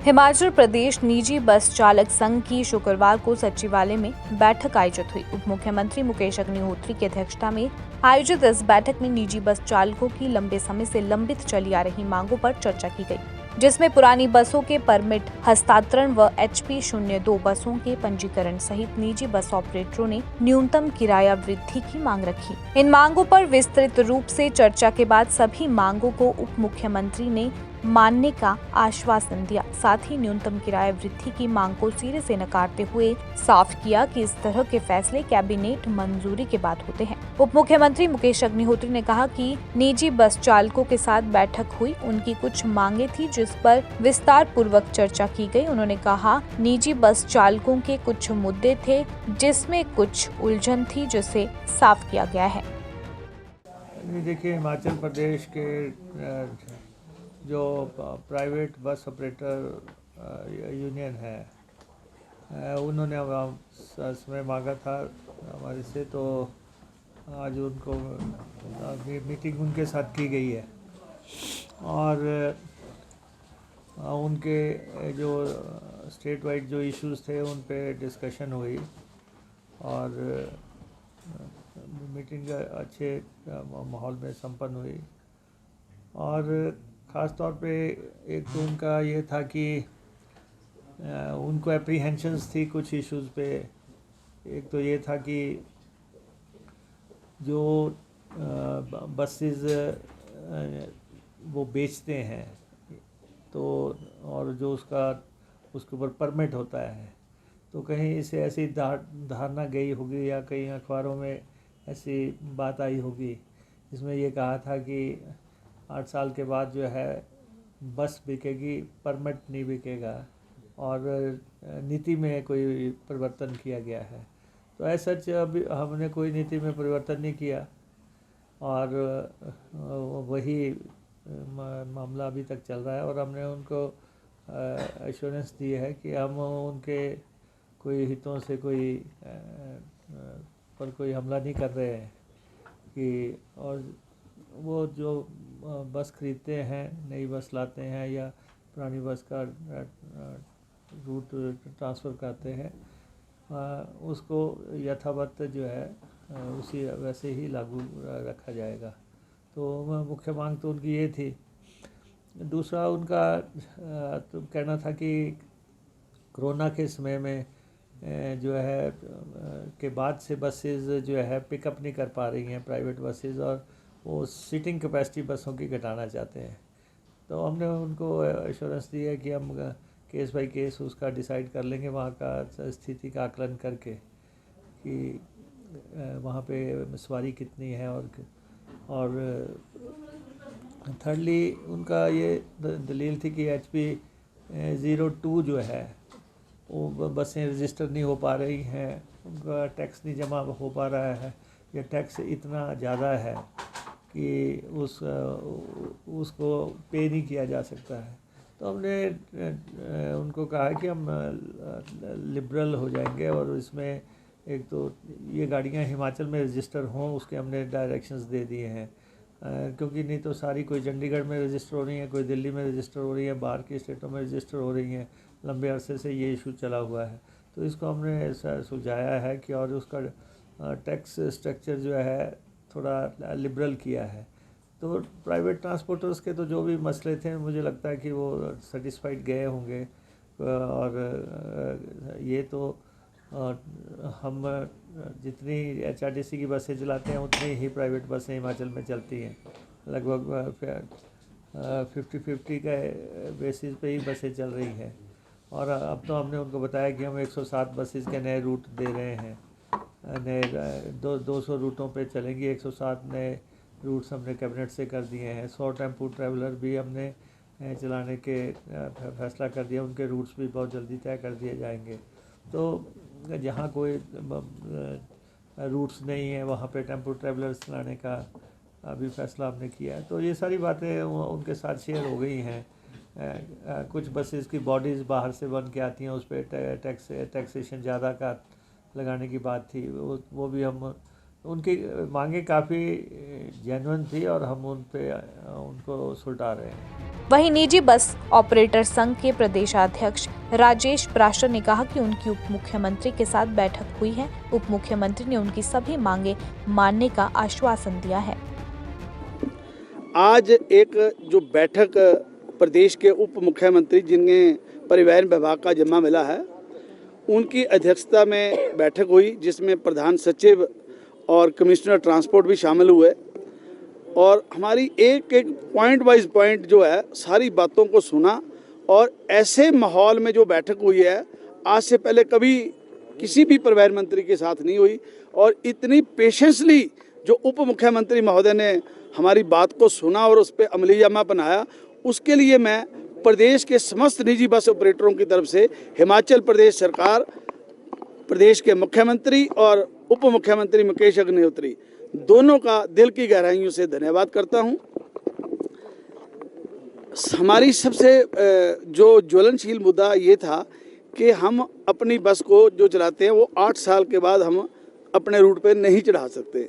हिमाचल प्रदेश निजी बस चालक संघ की शुक्रवार को सचिवालय में बैठक आयोजित हुई। उप मुख्यमंत्री मुकेश अग्निहोत्री की अध्यक्षता में आयोजित इस बैठक में निजी बस चालकों की लंबे समय से लंबित चली आ रही मांगों पर चर्चा की गई, जिसमें पुरानी बसों के परमिट हस्तांतरण व HP02 बसों के पंजीकरण सहित निजी बस ऑपरेटरों ने न्यूनतम किराया वृद्धि की मांग रखी। इन मांगों पर विस्तृत रूप से चर्चा के बाद सभी मांगों को उप मुख्यमंत्री ने मानने का आश्वासन दिया। साथ ही न्यूनतम किराया वृद्धि की मांग को सिरे से नकारते हुए साफ किया कि इस तरह के फैसले कैबिनेट मंजूरी के बाद होते हैं। उप मुख्यमंत्री मुकेश अग्निहोत्री ने कहा कि निजी बस चालकों के साथ बैठक हुई, उनकी कुछ मांगे थी जिस पर विस्तार पूर्वक चर्चा की गई। उन्होंने कहा निजी बस चालकों के कुछ मुद्दे थे जिसमें कुछ उलझन थी, जिसे साफ किया गया है। देखिए, हिमाचल प्रदेश के जो प्राइवेट बस ऑपरेटर यूनियन है, उन्होंने समय मांगा था हमारे से, तो आज उनको मीटिंग उनके साथ की गई है और उनके जो स्टेट वाइड जो इश्यूज थे उन पे डिस्कशन हुई और मीटिंग अच्छे माहौल में संपन्न हुई। और ख़ास तौर पे एक तो उनका ये था कि उनको एप्रीहेंशंस थी कुछ इश्यूज़ पे। एक तो ये था कि जो बसेस वो बेचते हैं तो और जो उसके ऊपर परमिट होता है, तो कहीं इसे ऐसी धारणा गई होगी या कहीं अखबारों में ऐसी बात आई होगी जिसमें ये कहा था कि 8 साल के बाद जो है बस बिकेगी, परमिट नहीं बिकेगा, और नीति में कोई परिवर्तन किया गया है। तो ऐसा अभी हमने कोई नीति में परिवर्तन नहीं किया और वही मामला अभी तक चल रहा है और हमने उनको एश्योरेंस दी है कि हम उनके कोई हितों से पर कोई हमला नहीं कर रहे हैं कि, और वो जो बस खरीदते हैं, नई बस लाते हैं या पुरानी बस का रूट ट्रांसफ़र करते हैं, उसको यथावत जो है उसी वैसे ही लागू रखा जाएगा। तो मुख्य मांग तो उनकी ये थी। दूसरा उनका तो कहना था कि कोरोना के समय में जो है के बाद से बसेस जो है पिकअप नहीं कर पा रही हैं प्राइवेट बसेस, और वो सीटिंग कैपेसिटी बसों की घटाना चाहते हैं। तो हमने उनको एश्योरेंस दी है कि हम केस बाय केस उसका डिसाइड कर लेंगे, वहाँ का स्थिति का आकलन करके कि वहाँ पे सवारी कितनी है। और थर्डली उनका ये दलील थी कि HP02 जो है वो बसें रजिस्टर नहीं हो पा रही हैं, उनका टैक्स नहीं जमा हो पा रहा है, या टैक्स इतना ज़्यादा है कि उसको पे नहीं किया जा सकता है। तो हमने उनको कहा कि हम लिबरल हो जाएंगे और इसमें एक तो ये गाड़ियाँ हिमाचल में रजिस्टर हों, उसके हमने डायरेक्शंस दे दिए हैं, क्योंकि नहीं तो सारी कोई चंडीगढ़ में रजिस्टर हो रही है, कोई दिल्ली में रजिस्टर हो रही है, बाहर की स्टेटों में रजिस्टर हो रही हैं। लंबे अरसे से ये इशू चला हुआ है, तो इसको हमने सुलझाया है कि और उसका टैक्स स्ट्रक्चर जो है थोड़ा लिबरल किया है। तो प्राइवेट ट्रांसपोर्टर्स के तो जो भी मसले थे मुझे लगता है कि वो सेटिस्फाइड गए होंगे, और ये तो हम जितनी HRTC की बसें चलाते हैं उतनी ही प्राइवेट बसें हिमाचल में चलती हैं। लगभग 50-50 का बेसिस पे ही बसें चल रही हैं। और अब तो हमने उनको बताया कि हम 107 बसेस के नए रूट दे रहे हैं, नए 200 रूटों पे चलेंगी। 107 नए रूट्स हमने कैबिनेट से कर दिए हैं। 100 टेम्पो ट्रैवलर भी हमने चलाने के फैसला कर दिया, उनके रूट्स भी बहुत जल्दी तय कर दिए जाएंगे। तो जहाँ कोई रूट्स नहीं है वहाँ पे टेम्पो ट्रैवलर्स चलाने का अभी फैसला हमने किया है। तो ये सारी बातें उनके साथ शेयर हो गई हैं। कुछ बसेस की बॉडीज़ बाहर से बन के आती हैं, उस पर टैक्सेशन ज़्यादा का लगाने की बात थी, वो भी हम उनकी मांगे काफ़ी जेन्युइन थी और हम उनको सुलटा रहे हैं। वहीं निजी बस ऑपरेटर संघ के प्रदेशाध्यक्ष राजेश प्राशर ने कहा कि उनकी उप मुख्यमंत्री के साथ बैठक हुई है। उप मुख्यमंत्री ने उनकी सभी मांगे मानने का आश्वासन दिया है। आज एक जो बैठक प्रदेश के उप मुख्यमंत्री जिन्हें परिवहन विभाग का जिम्मा मिला है, उनकी अध्यक्षता में बैठक हुई, जिसमें प्रधान सचिव और कमिश्नर ट्रांसपोर्ट भी शामिल हुए और हमारी एक एक पॉइंट वाइज पॉइंट जो है सारी बातों को सुना। और ऐसे माहौल में जो बैठक हुई है, आज से पहले कभी किसी भी परिवहन मंत्री के साथ नहीं हुई और इतनी पेशेंसली जो उप मुख्यमंत्री महोदय ने हमारी बात को सुना और उस पर अमलीजामा बनाया, उसके लिए मैं प्रदेश के समस्त निजी बस ऑपरेटरों की तरफ से हिमाचल प्रदेश सरकार, प्रदेश के मुख्यमंत्री और उप मुख्यमंत्री मुकेश अग्निहोत्री दोनों का दिल की गहराइयों से धन्यवाद करता हूं। हमारी सबसे जो ज्वलनशील मुद्दा ये था कि हम अपनी बस को जो चलाते हैं वो 8 साल के बाद हम अपने रूट पे नहीं चढ़ा सकते।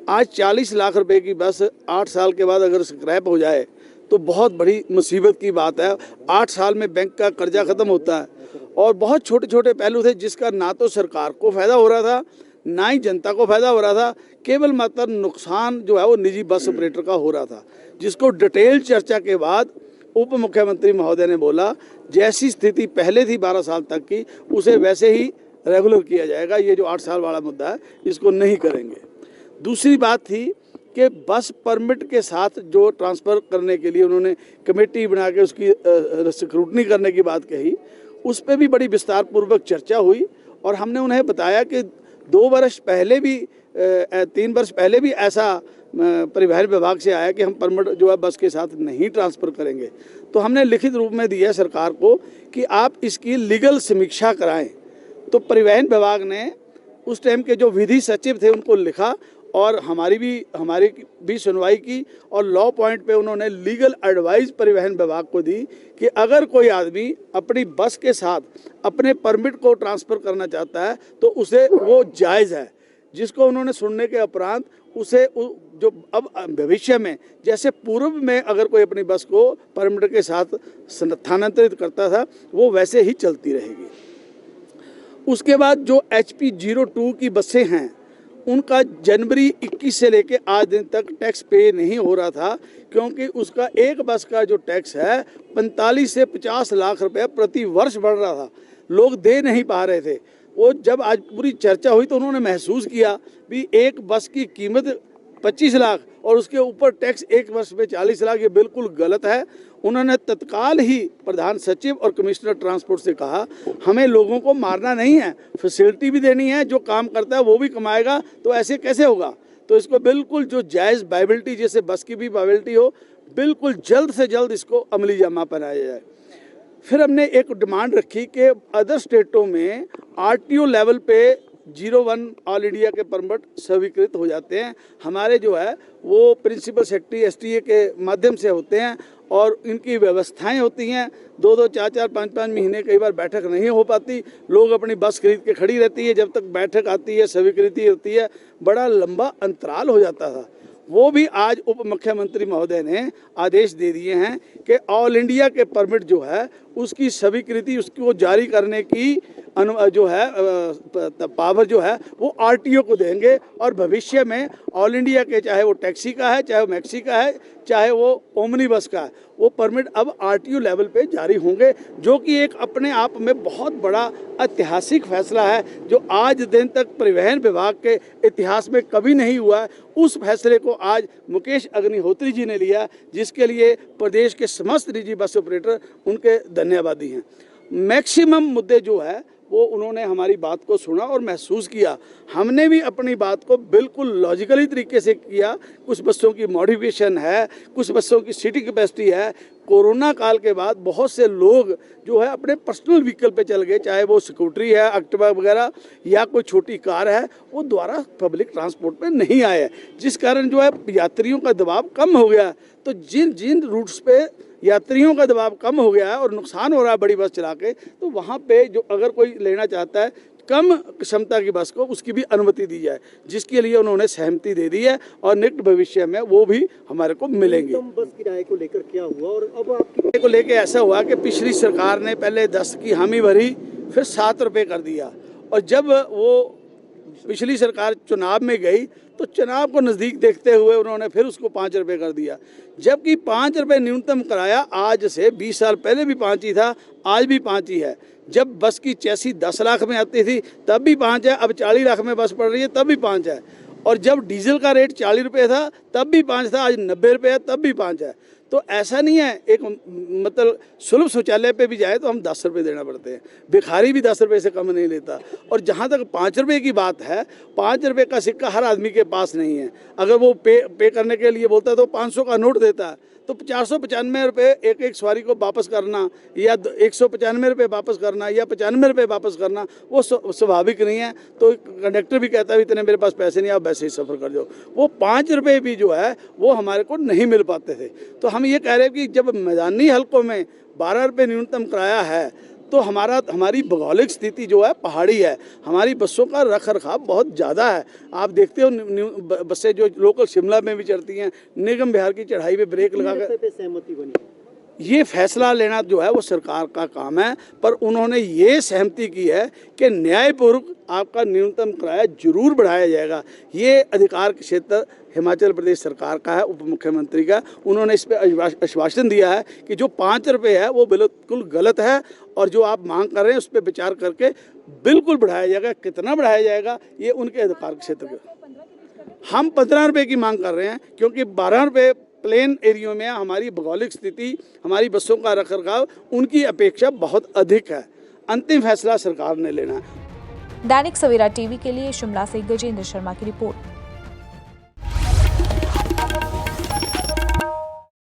आज 40 लाख रुपए की बस 8 साल के बाद अगर स्क्रैप हो जाए तो बहुत बड़ी मुसीबत की बात है। 8 साल में बैंक का कर्जा ख़त्म होता है और बहुत छोटे छोटे पहलू थे जिसका ना तो सरकार को फ़ायदा हो रहा था, ना ही जनता को फ़ायदा हो रहा था। केवल मात्र नुकसान जो है वो निजी बस ऑपरेटर का हो रहा था, जिसको डिटेल चर्चा के बाद उप मुख्यमंत्री महोदय ने बोला जैसी स्थिति पहले थी 12 साल तक की, उसे वैसे ही रेगुलर किया जाएगा। ये जो 8 साल वाला मुद्दा है इसको नहीं करेंगे। दूसरी बात थी कि बस परमिट के साथ जो ट्रांसफ़र करने के लिए उन्होंने कमेटी बना के उसकी स्क्रूटनी करने की बात कही, उस पर भी बड़ी विस्तार पूर्वक चर्चा हुई और हमने उन्हें बताया कि 2 वर्ष पहले भी 3 वर्ष पहले भी ऐसा परिवहन विभाग से आया कि हम परमिट जो है बस के साथ नहीं ट्रांसफ़र करेंगे। तो हमने लिखित रूप में दिया सरकार को कि आप इसकी लीगल समीक्षा कराएं। तो परिवहन विभाग ने उस टाइम के जो विधि सचिव थे उनको लिखा और हमारी भी सुनवाई की और लॉ पॉइंट पे उन्होंने लीगल एडवाइस परिवहन विभाग को दी कि अगर कोई आदमी अपनी बस के साथ अपने परमिट को ट्रांसफ़र करना चाहता है तो उसे वो जायज़ है। जिसको उन्होंने सुनने के उपरांत उसे जो अब भविष्य में जैसे पूर्व में अगर कोई अपनी बस को परमिट के साथ स्थानांतरित करता था वो वैसे ही चलती रहेगी। उसके बाद जो HP 02 की बसें हैं उनका जनवरी 21 से लेके आज दिन तक टैक्स पे नहीं हो रहा था, क्योंकि उसका एक बस का जो टैक्स है 45 से 50 लाख रुपए प्रति वर्ष बढ़ रहा था। लोग दे नहीं पा रहे थे। वो जब आज पूरी चर्चा हुई तो उन्होंने महसूस किया भी एक बस की कीमत 25 लाख और उसके ऊपर टैक्स एक वर्ष में 40 लाख, ये बिल्कुल गलत है। उन्होंने तत्काल ही प्रधान सचिव और कमिश्नर ट्रांसपोर्ट से कहा हमें लोगों को मारना नहीं है, फैसिलिटी भी देनी है, जो काम करता है वो भी कमाएगा, तो ऐसे कैसे होगा। तो इसको बिल्कुल जो जायज़ वायबिलिटी, जैसे बस की भी वायबिलिटी हो, बिल्कुल जल्द से जल्द इसको अमली जामा बनाया जाए। फिर हमने एक डिमांड रखी कि अदर स्टेटों में RTO लेवल पे 01 ऑल इंडिया के परमिट स्वीकृत हो जाते हैं, हमारे जो है वो प्रिंसिपल सेक्रेटरी STA के माध्यम से होते हैं और इनकी व्यवस्थाएं होती हैं। 2-2, 4-4, 5-5 महीने कई बार बैठक नहीं हो पाती, लोग अपनी बस खरीद के खड़ी रहती है, जब तक बैठक आती है स्वीकृति होती है बड़ा लंबा अंतराल हो जाता था। वो भी आज उप मुख्यमंत्री महोदय ने आदेश दे दिए हैं कि ऑल इंडिया के परमिट जो है उसकी स्वीकृति उसको जारी करने की जो है पावर जो है वो RTO को देंगे और भविष्य में ऑल इंडिया के चाहे वो टैक्सी का है, चाहे वो मैक्सी का है, चाहे वो ओमनी बस का है, वो परमिट अब RTO लेवल पे जारी होंगे, जो कि एक अपने आप में बहुत बड़ा ऐतिहासिक फैसला है जो आज दिन तक परिवहन विभाग के इतिहास में कभी नहीं हुआ है। उस फैसले को आज मुकेश अग्निहोत्री जी ने लिया, जिसके लिए प्रदेश के समस्त निजी बस ऑपरेटर उनके धन्यवादी हैं। मैक्सिमम मुद्दे जो है वो उन्होंने हमारी बात को सुना और महसूस किया। हमने भी अपनी बात को बिल्कुल लॉजिकली तरीके से किया। कुछ बसों की मॉडिफिकेशन है, कुछ बसों की सीटिंग कैपेसिटी है। कोरोना काल के बाद बहुत से लोग जो है अपने पर्सनल व्हीकल पे चल गए, चाहे वो स्कूटरी है, एक्टिवा वगैरह या कोई छोटी कार है, वो द्वारा पब्लिक ट्रांसपोर्ट पे नहीं आए, जिस कारण जो है यात्रियों का दबाव कम हो गया। तो जिन जिन रूट्स पे यात्रियों का दबाव कम हो गया है और नुकसान हो रहा है बड़ी बस चला के, तो वहाँ पे जो अगर कोई लेना चाहता है कम क्षमता की बस को उसकी भी अनुमति दी जाए, जिसके लिए उन्होंने सहमति दे दी है और निकट भविष्य में वो भी हमारे को मिलेंगे। बस किराए को लेकर क्या हुआ और अब आपकी किराए को लेकर ऐसा हुआ कि पिछली सरकार ने पहले 10 की हामी भरी, फिर 7 रुपये कर दिया, और जब वो पिछली सरकार चुनाव में गई तो चुनाव को नज़दीक देखते हुए उन्होंने फिर उसको 5 रुपये कर दिया, जबकि 5 रुपये न्यूनतम किराया आज से 20 साल पहले भी 5 ही था, आज भी 5 ही है। जब बस की चैसी 10 लाख में आती थी तब भी 5 है, अब 40 लाख में बस पड़ रही है तब भी 5 है, और जब डीजल का रेट 40 रुपये था तब भी 5 था, आज 90 रुपये है तब भी 5 है। तो ऐसा नहीं है, एक मतलब सुलभ शौचालय पे भी जाए तो हम 10 रुपये देना पड़ते हैं, भिखारी भी 10 रुपये से कम नहीं लेता। और जहाँ तक 5 रुपये की बात है, 5 रुपये का सिक्का हर आदमी के पास नहीं है। अगर वो पे करने के लिए बोलता है तो 500 का नोट देता है, तो 495 रुपये एक सवारी को वापस करना या 195 रुपये वापस करना या 95 रुपये वापस करना वो स्वाभाविक नहीं है। तो कंडक्टर भी कहता है इतने मेरे पास पैसे नहीं, आप वैसे ही सफ़र कर जाओ। वो 5 रुपये भी जो है वो हमारे को नहीं मिल पाते थे। तो हम ये कह रहे हैं कि जब मैदानी हलकों में 12 रुपये न्यूनतम किराया है तो हमारी भौगोलिक स्थिति जो है पहाड़ी है, हमारी बसों का रख रखाव बहुत ज़्यादा है। आप देखते हो बसें जो लोकल शिमला में भी चलती हैं, निगम बिहार की चढ़ाई पे ब्रेक लगा कर सहमति बनी। ये फैसला लेना जो है वो सरकार का काम है, पर उन्होंने ये सहमति की है कि न्यायपूर्वक आपका न्यूनतम किराया जरूर बढ़ाया जाएगा। ये अधिकार क्षेत्र हिमाचल प्रदेश सरकार का है, उप मुख्यमंत्री का। उन्होंने इस पर आश्वासन दिया है कि जो 5 रुपये है वो बिल्कुल गलत है, और जो आप मांग कर रहे हैं उस पर विचार करके बिल्कुल बढ़ाया जाएगा। कितना बढ़ाया जाएगा ये उनके अधिकार क्षेत्र का। हम 15 रुपये की मांग कर रहे हैं, क्योंकि 12 रुपये प्लेन एरियो में हमारी भौगोलिक स्थिति, हमारी बसों का रखरखाव उनकी अपेक्षा बहुत अधिक है। अंतिम फैसला सरकार ने लेना है। दैनिक सवेरा टीवी के लिए शिमला से गजेंद्र शर्मा की रिपोर्ट।